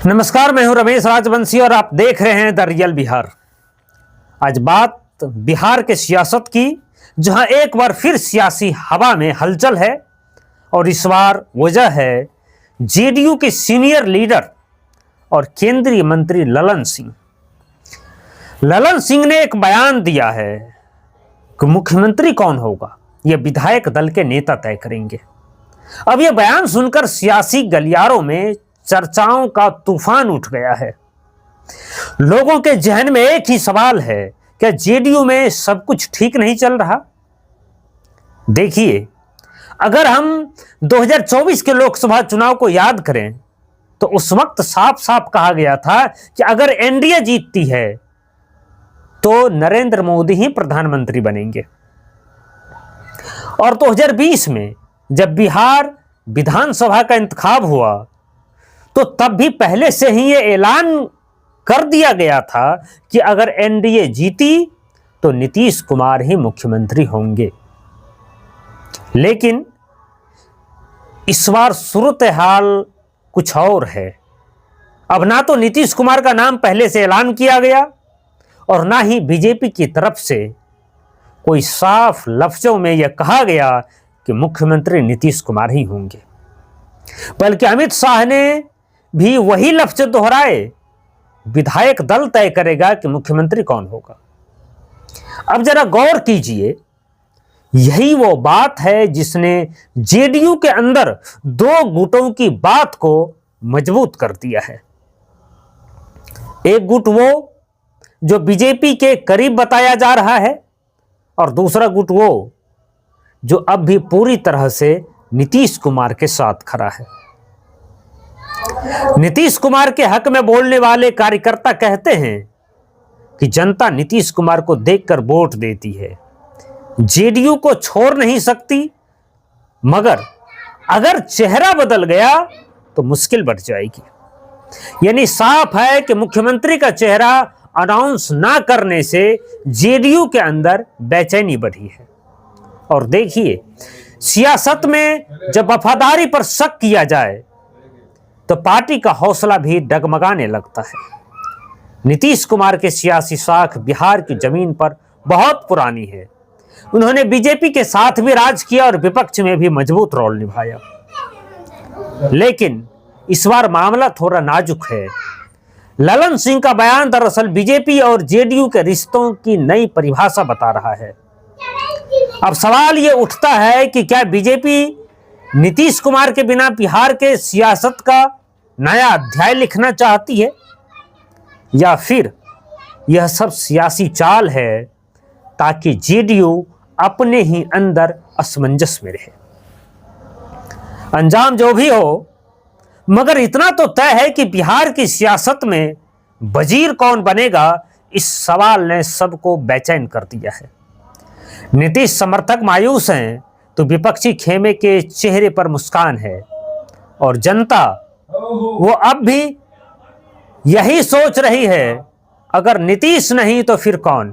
नमस्कार, मैं हूं रमेश राजवंशी और आप देख रहे हैं द रियल बिहार। आज बात बिहार के सियासत की, जहां एक बार फिर सियासी हवा में हलचल है और इस बार वजह है जेडीयू के सीनियर लीडर और केंद्रीय मंत्री ललन सिंह। ललन सिंह ने एक बयान दिया है कि मुख्यमंत्री कौन होगा यह विधायक दल के नेता तय करेंगे। अब यह बयान सुनकर सियासी गलियारों में चर्चाओं का तूफान उठ गया है। लोगों के जहन में एक ही सवाल है, क्या जेडीयू में सब कुछ ठीक नहीं चल रहा? देखिए, अगर हम 2024 के लोकसभा चुनाव को याद करें तो उस वक्त साफ साफ कहा गया था कि अगर एनडीए जीतती है तो नरेंद्र मोदी ही प्रधानमंत्री बनेंगे। और 2020 में जब बिहार विधानसभा का इंतखाब हुआ तो तब भी पहले से ही ये ऐलान कर दिया गया था कि अगर एनडीए जीती तो नीतीश कुमार ही मुख्यमंत्री होंगे। लेकिन इस बार सूरत हाल कुछ और है। अब ना तो नीतीश कुमार का नाम पहले से ऐलान किया गया और ना ही बीजेपी की तरफ से कोई साफ लफ्जों में यह कहा गया कि मुख्यमंत्री नीतीश कुमार ही होंगे, बल्कि अमित शाह ने भी वही लफ्ज दोहराए, विधायक दल तय करेगा कि मुख्यमंत्री कौन होगा। अब जरा गौर कीजिए, यही वो बात है जिसने जेडीयू के अंदर दो गुटों की बात को मजबूत कर दिया है। एक गुट वो जो बीजेपी के करीब बताया जा रहा है और दूसरा गुट वो जो अब भी पूरी तरह से नीतीश कुमार के साथ खड़ा है। नीतीश कुमार के हक में बोलने वाले कार्यकर्ता कहते हैं कि जनता नीतीश कुमार को देखकर वोट देती है, जेडीयू को छोड़ नहीं सकती, मगर अगर चेहरा बदल गया तो मुश्किल बढ़ जाएगी। यानी साफ है कि मुख्यमंत्री का चेहरा अनाउंस ना करने से जेडीयू के अंदर बेचैनी बढ़ी है। और देखिए, सियासत में जब वफादारी पर शक किया जाए तो पार्टी का हौसला भी डगमगाने लगता है। नीतीश कुमार के सियासी साख बिहार की जमीन पर बहुत पुरानी है। उन्होंने बीजेपी के साथ भी राज किया और विपक्ष में भी मजबूत रोल निभाया। लेकिन इस बार मामला थोड़ा नाजुक है। ललन सिंह का बयान दरअसल बीजेपी और जेडीयू के रिश्तों की नई परिभाषा बता रहा है। अब सवाल यह उठता है कि क्या बीजेपी नीतीश कुमार के बिना बिहार के सियासत का नया अध्याय लिखना चाहती है, या फिर यह सब सियासी चाल है ताकि जेडीयू अपने ही अंदर असमंजस में रहे। अंजाम जो भी हो, मगर इतना तो तय है कि बिहार की सियासत में वजीर कौन बनेगा, इस सवाल ने सबको बेचैन कर दिया है। नीतीश समर्थक मायूस हैं तो विपक्षी खेमे के चेहरे पर मुस्कान है, और जनता वो अब भी यही सोच रही है, अगर नीतीश नहीं तो फिर कौन।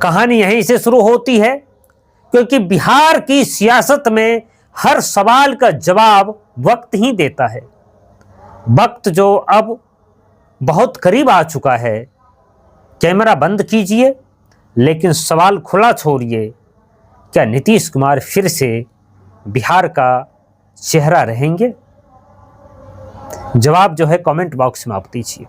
कहानी यहीं से शुरू होती है, क्योंकि बिहार की सियासत में हर सवाल का जवाब वक्त ही देता है। वक्त जो अब बहुत करीब आ चुका है। कैमरा बंद कीजिए, लेकिन सवाल खुला छोड़िए, क्या नीतीश कुमार फिर से बिहार का चेहरा रहेंगे? जवाब जो है कमेंट बॉक्स में आप दीजिए।